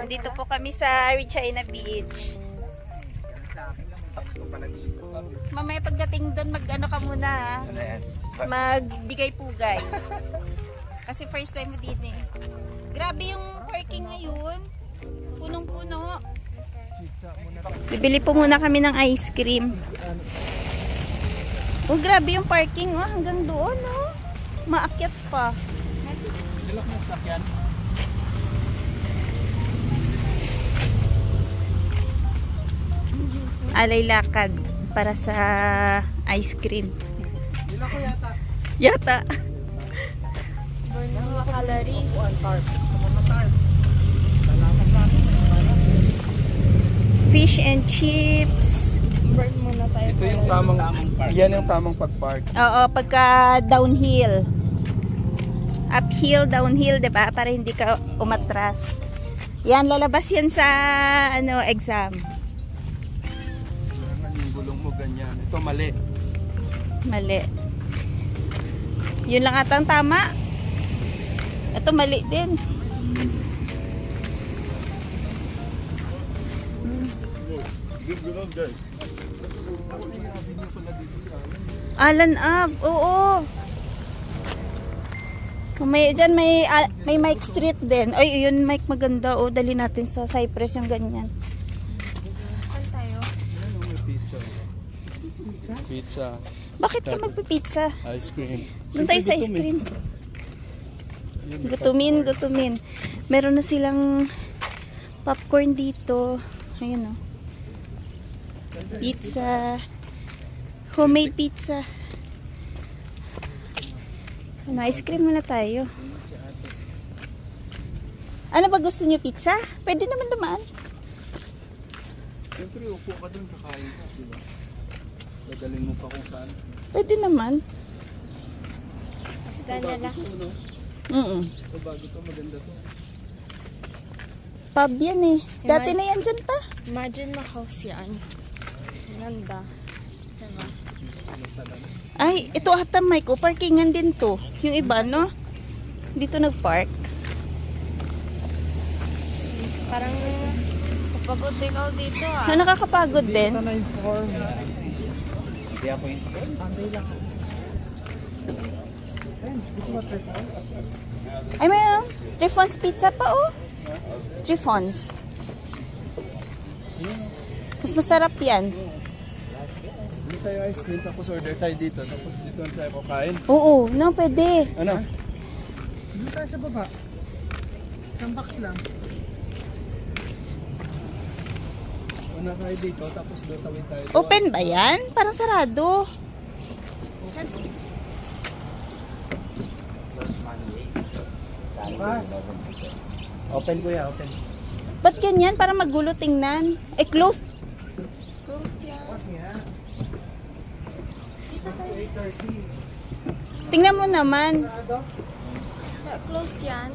Nandito po kami sa Regina Beach. Mamaya pagdating doon, mag-ano ka muna ha? Magbigay-pugay. Kasi first time mo din eh. Grabe yung parking ngayon. Punong-puno. Bibili po muna kami ng ice cream. Oh, grabe yung parking. Oh, hanggang doon, oh. Maakyat pa. Dilak na sakyan. Alay lakad para sa ice cream. Dilak ko yata. Yata. Burn mga calories. Fish and chips. Burn muna tayo. Ito yung tamang yan yung tamang pag-park. Oo, pagka downhill. Uphill, downhill, 'di ba? Para hindi ka umatras. Yan, lalabas yan sa ano, exam. Yung gulong mo ganyan. Ito mali. Mali. Yun lang ata ang tama. Ito mali din. Alan up. Oo. May dyan may Mike Street din. Ay, yun Mike maganda. O, dali natin sa Cypress yung ganyan. Saan tayo? May pizza. Pizza. Bakit ka magpipizza? Ice cream. Doon tayo sa ice cream. Gutumin. Meron na silang popcorn dito. Ayun o. Pizza. Homemade pizza. Ano, ice cream muna tayo. Ano ba gusto niyo, pizza? Pwede naman dumaan. Siyempre, upo ka dun, kakain ka, diba? Dadalhin mo pa kung saan. Pwede naman. Basta na lang. Ito bago to, maganda to. Pub yan eh. Dati na yan dyan pa. Imagine ma-house yan. Ganda. Diba? Ay, ito ata Mike. O, parkingan din to. Yung iba, no? Dito nag-park. Parang kapagod ikaw dito ah. Na nakakapagod din. Hindi ako yun. Sunday lang. Ay, may Trifons pizza pa, oh. Trifons. Mas masarap yan. Hindi tayo ice cream, tapos order tayo dito. Tapos dito na tayo kakain. Oo, no, pwede. Ano? Hindi tayo sa baba. Isang box lang. Una kayo dito, tapos doon tawid tayo. Open ba yan? Parang sarado. Open kuya, open. Ba't ganyan? Parang magulo tingnan. Eh, closed. Closed yan. Tingnan mo naman. Closed yan.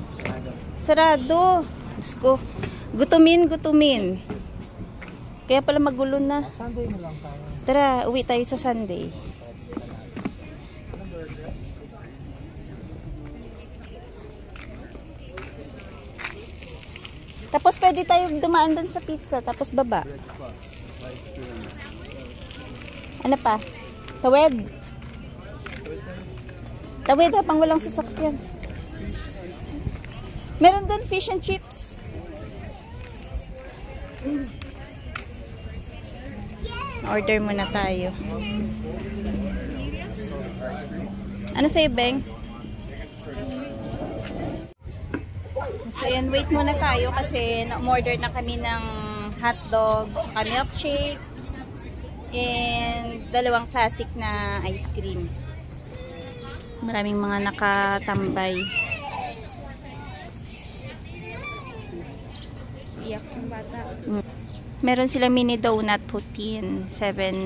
Sarado. Diyos ko. Gutumin. Kaya pala magulo na. Sunday na lang tayo. Tara, uwi tayo sa Sunday. Tapos pwede tayo dumaan doon sa pizza. Tapos baba. Ano pa? Tawid. Tawid habang walang sasakyan. Meron doon fish and chips. Order muna tayo. Ano sa'yo, Beng? So, yan, wait muna tayo kasi na-order na kami ng hotdog, saka milkshake, and dalawang classic na ice cream. Maraming mga nakatambay. Iyak yung bata. Meron sila mini donut poutine, Dapat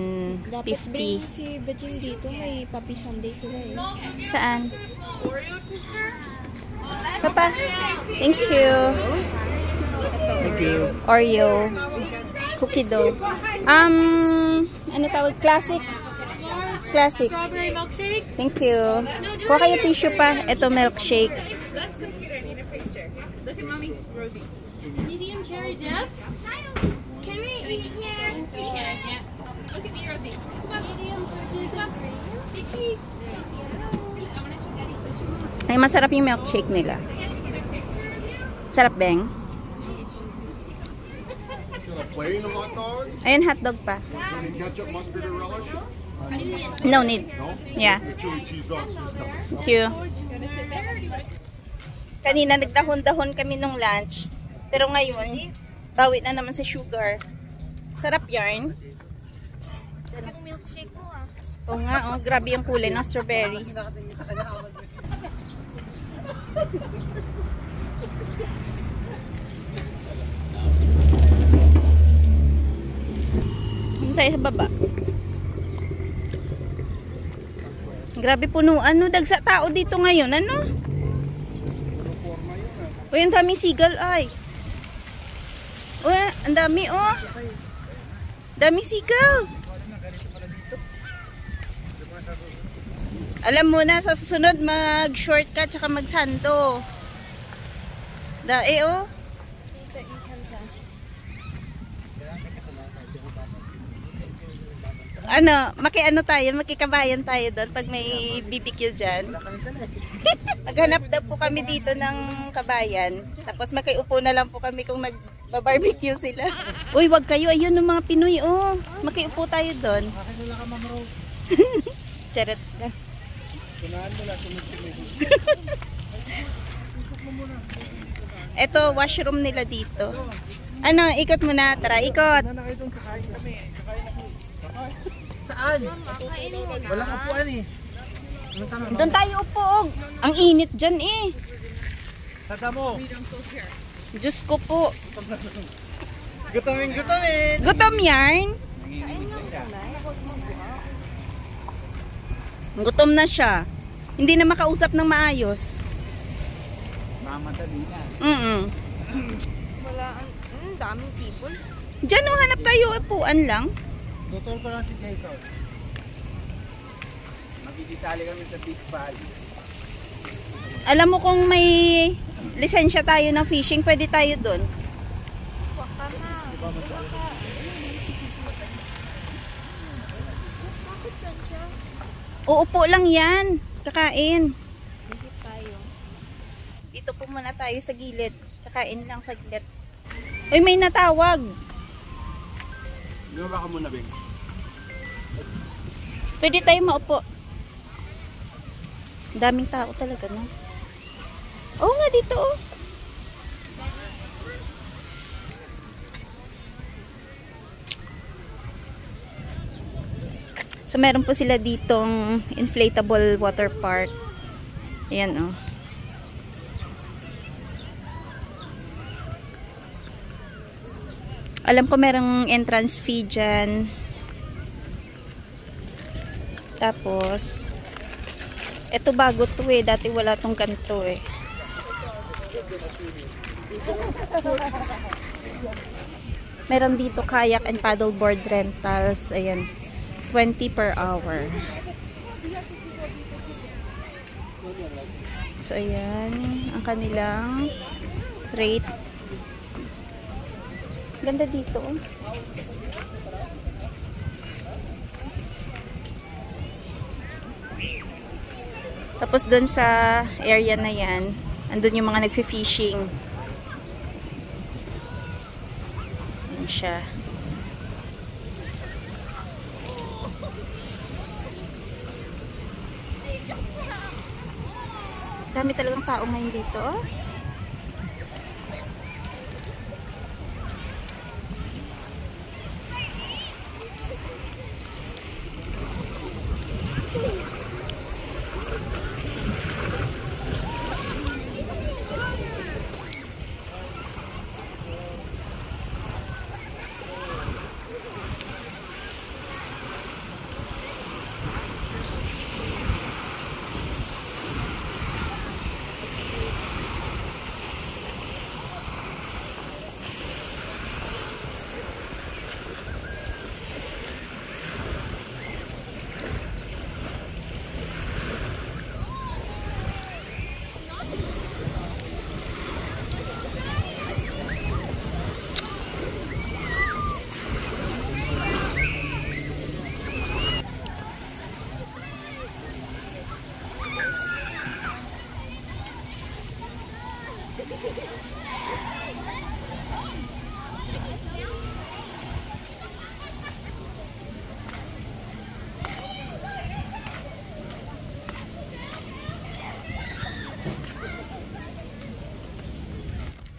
bring $7.50. si Bajing dito. May Papi Sunday sila eh. Saan? Papa, thank you. Thank you. Oreo. Cookie dough. Ano tawag? Classic. Classic. Strawberry milkshake? Thank you. Kuha kayo tissue pa. Ito milkshake. That's computer. I need a picture. Look at mommy. Rosie. Medium Cherry dip? Can we eat here? We can, yeah. Look at me, Rosie. Come on. Come on. Big cheese. Ay, masarap yung milkshake nila. Sarap, Beng. Plain hot dog? Ayun, hotdog pa. Any ketchup, mustard, or relish? No need. No? Yeah. The chili cheese dogs just coming. Thank you. Kanina nagdahon-dahon kami nung lunch. Pero ngayon, bawi na naman sa sugar. Sarap yarn. Milkshake mo ah. Oo nga, oh, grabe yung kulay ng strawberry. Tayo sa baba. Grabe punuan, no? Dagsa tao dito ngayon, ano? Uy, ang daming seagull, ay. Uy, ang dami, oh. Daming seagull. Alam mo na, sa susunod, mag-shortcut tsaka mag-sando. Dae, oh. Ano, makikabayan tayo doon pag may BBQ dyan. Maghanap daw po kami dito ng kabayan. Tapos makiupo na lang po kami kung nag-barbecue sila. Uy, wag kayo. Ayun ng mga Pinoy, oh. Makiupo tayo doon. Charot ka. Ito, washroom nila dito. Ano, ikot mo na. Tara, ikot. Saan? Walang upuan eh. Doon tayo upo. Og. Ang init dyan eh. Tata mo. Diyos ko po. Gutamin. Gutom yarn? Gutom na siya. Hindi na makausap ng maayos. Mamadali na. Wala, daming people. Diyan, oh, hanap tayo upuan lang. Tutol ko lang si Jason. Magkikisali kami sa Big Valley. Alam mo kung may lisensya tayo ng fishing, pwede tayo doon. Waka na. Bakit yan siya? Uupo lang yan. Kakain. Hindi tayo. Dito po muna tayo sa gilid. Kakain lang saglit. Uy, may natawag. Gawa ka muna, Beng. Pwede tayo maupo. Daming tao talaga, no? Oo nga, dito, oh. So, meron po sila ditong inflatable water park. Ayan, oh. Alam ko merong entrance fee dyan. Tapos, eto bago to eh. Dati wala tong ganito eh. Meron dito kayak and paddleboard rentals. Ayan. 20 per hour. So, ayan. Ang kanilang rate. Ganda dito. Oh. Tapos doon sa area na yan, andun yung mga nagfi-fishing. Ayan siya. Dami talagang tao ngayon dito. Oh.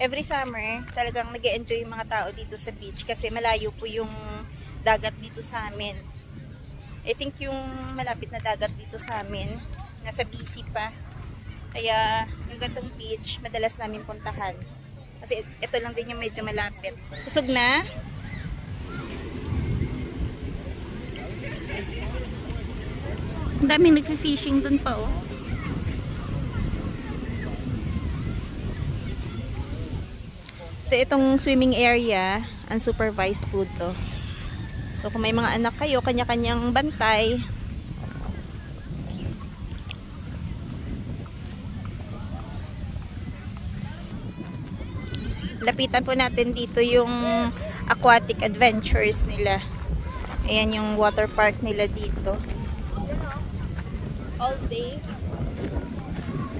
every summer, talagang nag-e-enjoy yung mga tao dito sa beach kasi malayo po yung dagat dito sa amin. I think yung malapit na dagat dito sa amin, nasa BC pa. Kaya yung gantong beach, madalas namin puntahan. Kasi ito lang din yung medyo malapit. Kusog na? Ang daming nag-fishing dun pa oh. So, itong swimming area, unsupervised food to. So, kung may mga anak kayo, kanya-kanyang bantay. Lapitan po natin dito yung aquatic adventures nila. Ayan yung water park nila dito. All day.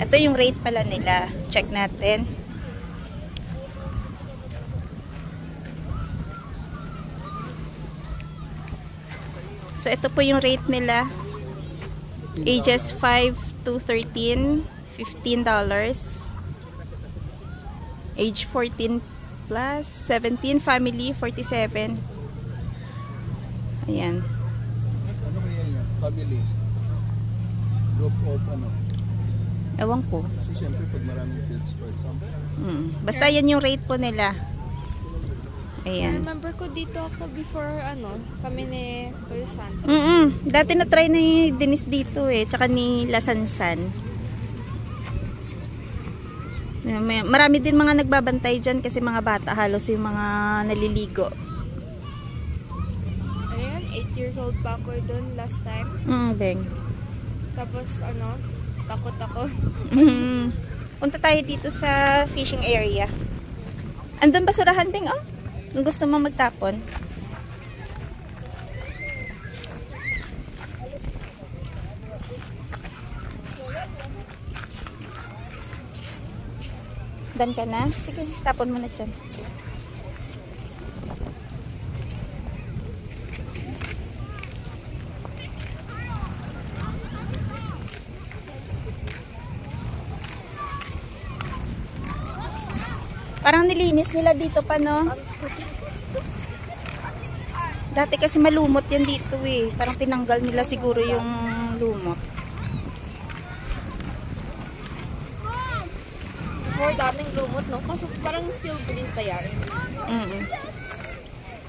Ito yung rate pala nila. Check natin. So, ito po yung rate nila. Ages 5 to 13, $15. Age 14 plus, 17, family, 47. Ayan. Ano kaya yan? Family? Group of ano? Ewan ko. Kasi siyempre pag maraming kids for example. Basta yan yung rate po nila. Ayan. Remember ko dito ako before, kami ni Toyo Santos. Dati na-try ni Denise dito eh. Tsaka ni Lasansan. Marami din mga nagbabantay dyan kasi mga bata halos yung mga naliligo. Ano yun? 8 years old pa ako doon last time. Beng. Tapos, takot ako. Punta tayo dito sa fishing area. Andun basurahan, Beng, oh? Kung gusto mo magtapon. Dan ka na? Sige, tapon mo na dyan. Parang nilinis nila dito pa, no? Dati kasi malumot yan dito eh. Parang tinanggal nila siguro yung lumot. More daming lumot, no? Kaso parang still green pa yan.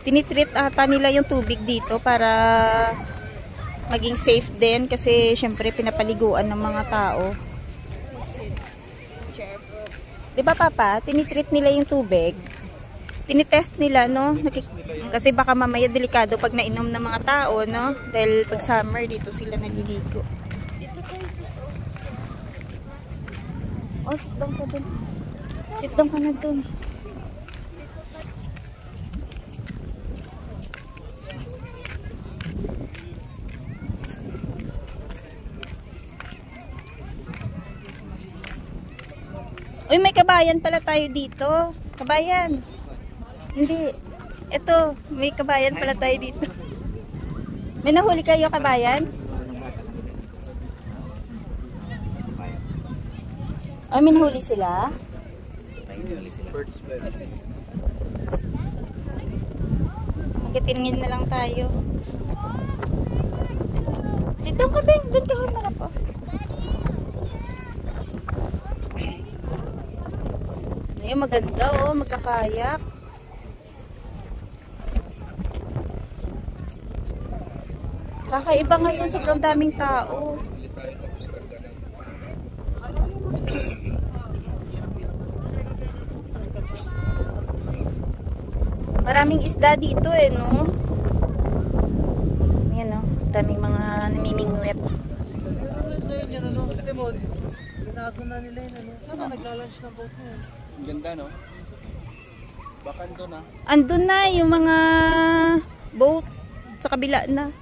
Tinitreat ata nila yung tubig dito para maging safe din kasi syempre pinapaliguan ng mga tao. Diba Papa? Tinitreat nila yung tubig. Tinitest nila, no? Kasi baka mamaya delikado pag nainom ng mga tao, no? Dahil pag summer dito sila naliligo. Oh, sit down ka dun. Sit down ka na dun. Uy, may kabayan pala tayo dito. Kabayan. Hindi. Ito, may kabayan pala tayo dito. May nahuli kayo, kabayan? Ay, may nahuli sila? Magkitingin na lang tayo. Sit down ka, Beng. Doon ka humarap, oh. Ay, maganda, oh. Magkakayak. Kakaiba ngayon, sobrang daming tao. Maraming isda dito eh, no? Ayan, no? Daming mga namimingwit. Ngayon yan, ano? Timod. Binago na nila yun, ano? Saan ba naglalunch ng boat mo? Ganda, no? Baka andun na. Andun na yung mga boat sa kabila na.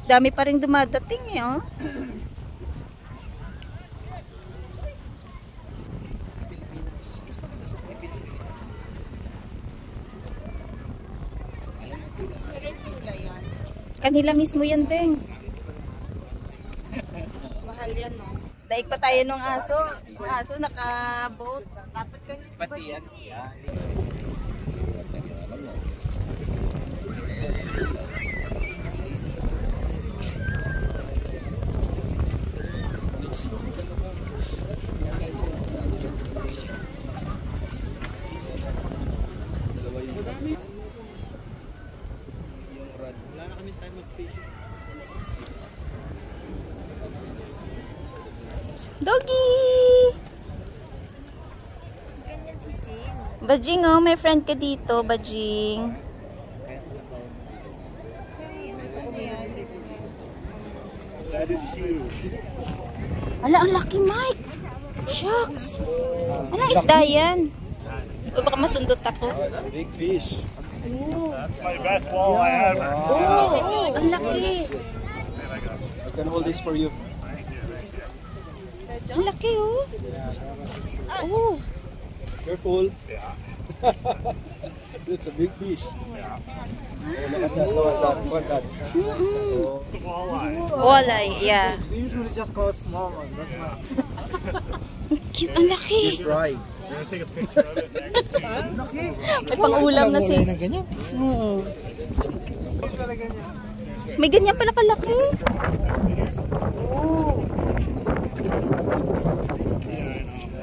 Dami pa rin dumadating eh, oh. Kanila mismo yan, Beng. Mahal yan Daig pa tayo ng aso. Yung aso naka-boat. Dapat ganyan pa yan. Wala na kami time mag-fish. Doggy! Ganyan si Jing. Bajing, oh, may friend ka dito, Bajing. That is huge. Ala, ang laki, Mike! Shucks! Ano isda yan? O baka masundot ako. Big fish. That's my best wall I have. Oh, ang laki. I can hold this for you. Ang laki, oh. Oh. Careful. Yeah. It's a big fish. Yeah. Oh, look at that. Look at that. Oh. It's a walleye. Walleye, yeah. We usually just call it small one. That's why. Cute, ang laki. Fry. We're gonna take a picture of it next to you. May pang-ulam na si... na ganyan. Oo. Pala ganyan. May ganyan pala kalaki.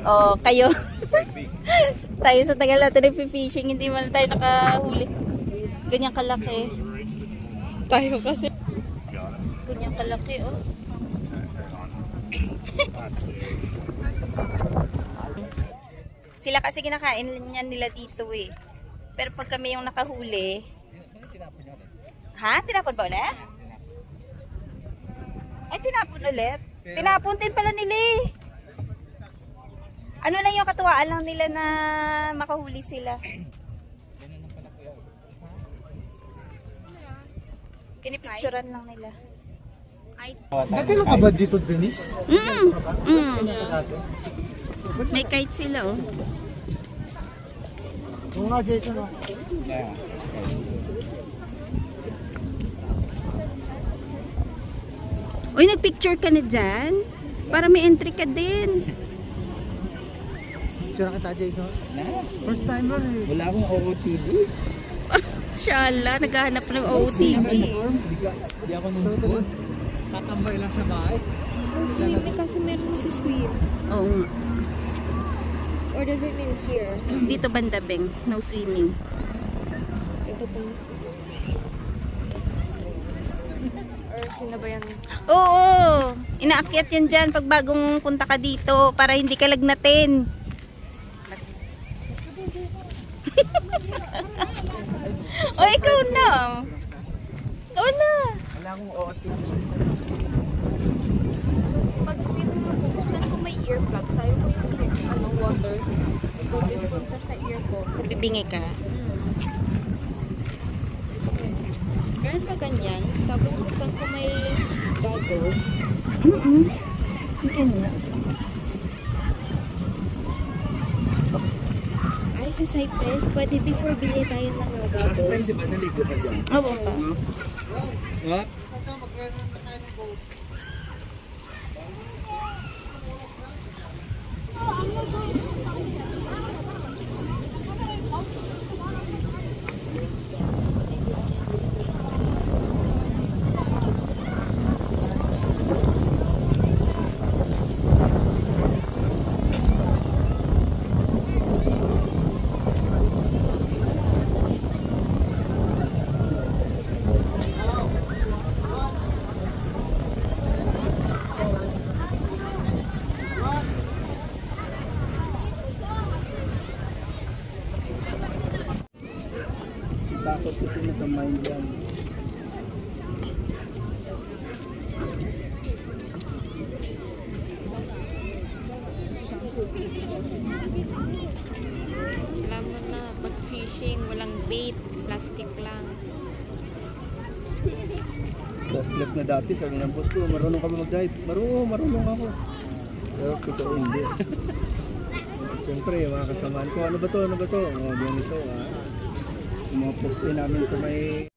Oh, kayo. Tayo sa tagal natin nag-fishing, hindi man tayo nakahuli. Ganyan kalaki. Tayo kasi. Ganyan kalaki, oh. Sila kasi kinakain niyan nila dito eh. Pero pag kami yung nakahuli... Ha? Tinapon ba ulit? Ay, tinapon ulit? Tinapon din pala nila eh. Ano lang yung katuwaan lang nila na makahuli sila. Kinipicturan lang nila. Nagkano ka ba dito, Denise? May kite sila, oh. Oo nga, Jason. Uy, nagpicture ka na dyan? Para may entry ka din. Picture kita, Jason. First timer eh. Wala akong OOTD. Shala, naghahanap ng OOTD. Hindi ako nung Tatambay lang sa bahay. Swimming kasi meron mag-swim. Oo nga. Or does it mean here? Dito banda, Beng. No swimming. Ito po. Or sinabayan. Oo! Inaakyat yan dyan pag bagong punta ka dito para hindi ka lagnatin. O, ikaw na. Oo na. Wala akong OOTD. Pag swimming mo, gustan ko may earplug. Sayo ko yung water. Tubig punta sa ear ko. Bibingi ka. Ganyan pa ganyan. Tapos gustan ko may goggles. Ganyan. Ay, sa Cypress, pwede before bili tayo ng goggles. Di ba naligo ka dyan? Oo pa. What? Saan ka mag-rent na tayo ng boat? Takot kasi nasa mind yan. Alam mo na, pag fishing, walang bait. Plastic lang. Flip na dati, sabi ng boss ko, marunong ka ba mag-dive? Marunong ako. Pero totoo hindi. Siyempre, yung mga kasamaan ko, ano ba to? Oh, ganito, ha? Yung mga poste namin sa may...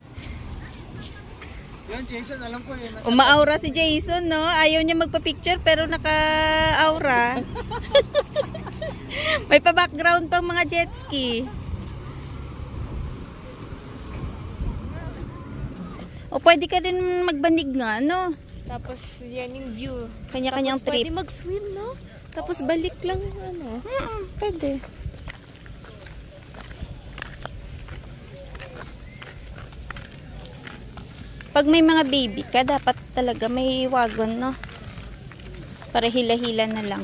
Yan, Jason, alam ko yun. Umaaura si Jason, no? Ayaw niya magpa-picture pero naka-aura. May pa-background pang mga jet ski. O pwede ka din magbanig nga, no? Tapos yan yung view. Kanya-kanyang Tapos trip. pwede mag-swim, no? Tapos balik lang, ano. Pwede. Pag may mga baby ka, dapat talaga may wagon, no? Para hila-hila na lang.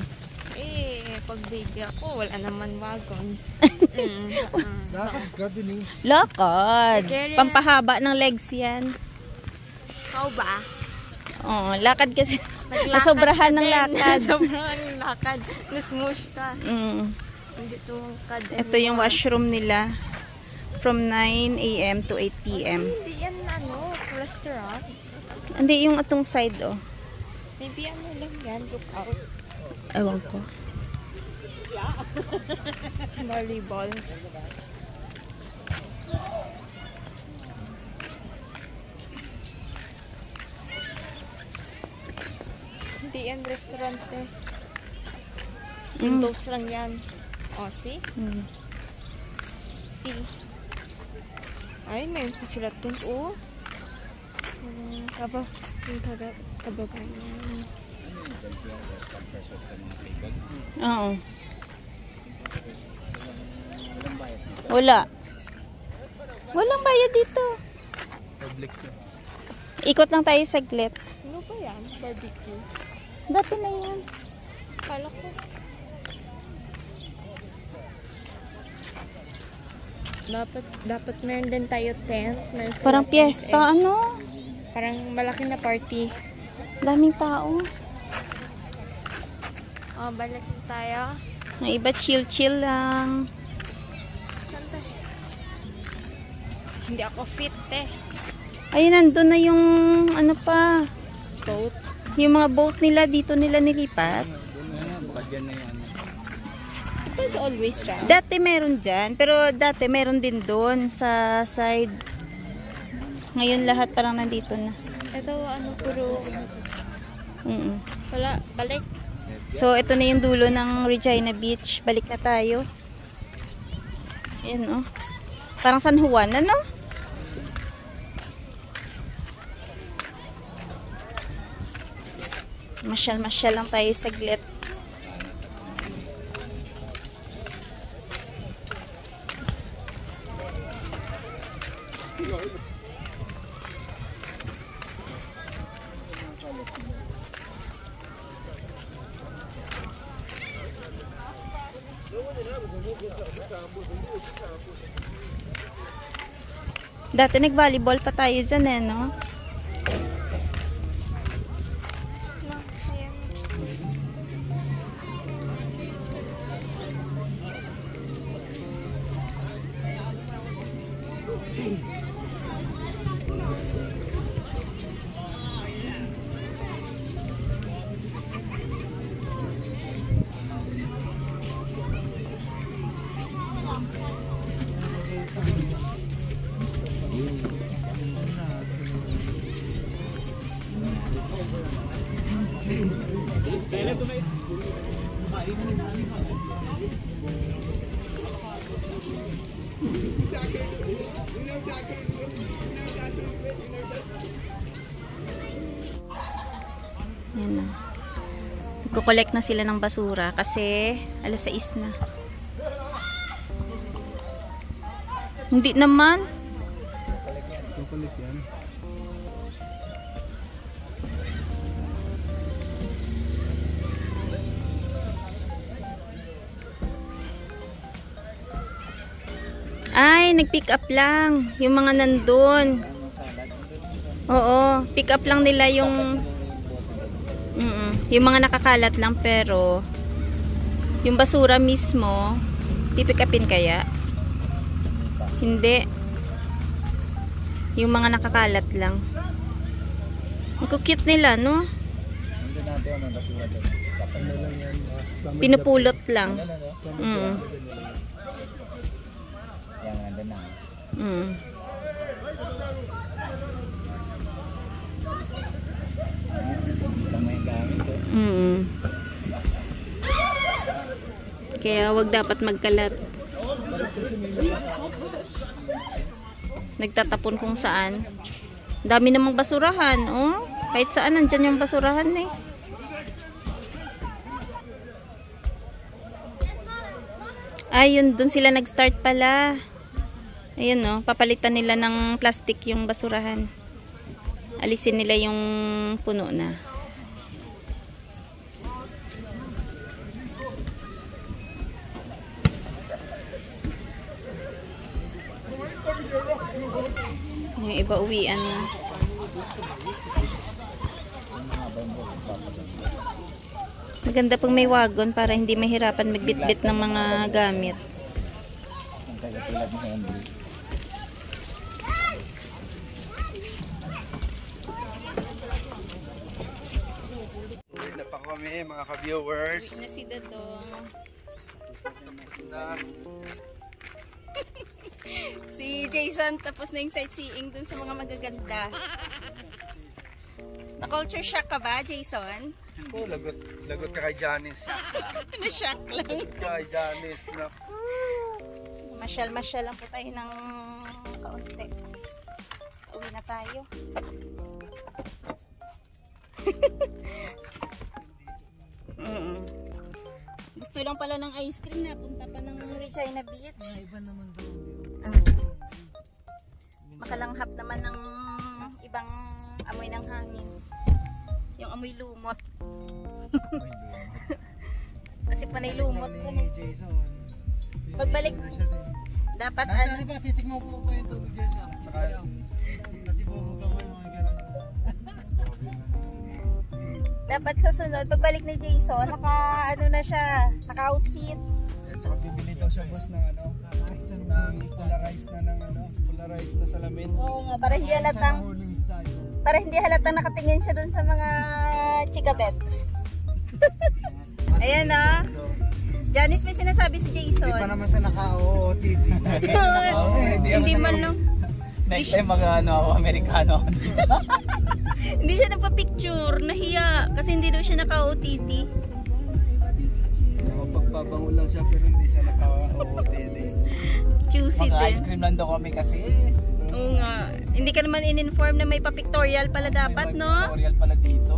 Pag baby ako, wala naman wagon. Lakad ka din eh. Lakad. Kaya- Pampahaba ng legs yan. Ikaw ba? Oo, lakad kasi. Naglakad Nasobrahan ka ng din. lakad. Nasobrahan ng lakad. Nasmush ka. Hindi tumangkad. Ito yung washroom nila. From 9 a.m. to 8 p.m. Hindi yan, ano, restaurant. Hindi, yung atong side, oh. Maybe ano lang yan, look out. Ewan ko. Volleyball. Hindi yan restaurant eh. Windows lang yan. O, see? See? Ay, may pasulat din. Oh. Yung kababayan. Oo. Wala. Walang bayad dito. Public to. Ikot lang tayo saglit. Ano ba yan? Barbecue. Dati na yan. Kala ko. Dapat meron din tayo tent. Parang piyesta, ano? Parang malaki na party. Daming tao. Oh, balik na tayo. Ang iba chill-chill lang. Saan tayo? Hindi ako fit eh. Ayun, nandun na yung ano pa. Boat. Yung mga boat nila, dito nila nilipat. Baka dyan na yan. It's always siya. Dati meron dyan, pero dati meron din doon sa side. Ngayon lahat parang nandito na. Ito ano, puro wala, balik. So, ito na yung dulo ng Regina Beach. Balik na tayo. Ayan, oh. Parang San Juan, ano? Masyal-masyal lang tayo saglit. Dati nag-volleyball pa tayo dyan eh, no? Yan na. Nagko-collect na sila ng basura kasi alas 6 na. Hindi naman. Kukulit yan. Ay, nag-pick up lang. Yung mga nandun. Oo, pick up lang nila yung yung mga nakakalat lang, pero yung basura mismo pipick upin kaya? Hindi. Yung mga nakakalat lang. Ang cute nila, no? Pinupulot lang. Kaya wag dapat magkalat. Nagtatapon kung saan. Dami namang basurahan, oh. Kahit saan nandyan yung basurahan eh. Ayun, dun sila nag-start pala. Ayun, no, papalitan nila ng plastic yung basurahan. Alisin nila yung puno na. Yung iba uwian na. Maganda pang may wagon para hindi mahirapan magbitbit ng mga gamit. Uwi na pa kami mga ka-viewers. Uwi na si Dadong. Si Jason tapos na yung sightseeing dun sa mga magaganda. Na-culture shock ka ba, Jason? Oh, lagot ka kay Janice. Na-shock lang. Kay Janice na. Masyal-masyal lang po tayo ng kaunti. Uwi na tayo. Gusto lang pala ng ice cream na punta pa ng Regina Beach. Iba naman daw. Makalanghap naman ng ibang amoy ng hangin. Yung amoy lumot. Kasi panay lumot ko. Ni Jason. Pagbalik, dapat Nasa ba, titikman ko pa yung tubig dyan. Saka, kasi bubuga mo yung mga gano'n. dapat sa sunod, pagbalik ni Jason, naka-outfit. At saka bibili daw siya boss ng ano, ng polarized na salamin. Oo nga, para hindi halatang nakatingin siya dun sa mga chika bets. Ayan na. Janice, may sinasabi si Jason. Hindi pa naman siya naka-OOTD. Hindi man lang. Next time mag-ano, Amerikano. Hindi siya nagpa-picture, nahiya. Kasi hindi daw siya naka-OTT. Pagpabango lang siya pero hindi siya naka-OOTD. Choosy din. Mag-ice cream lang daw kami kasi. Oo nga. Hindi ka naman in-inform na may pa-pictorial pala dapat, no? May pictorial pala dito.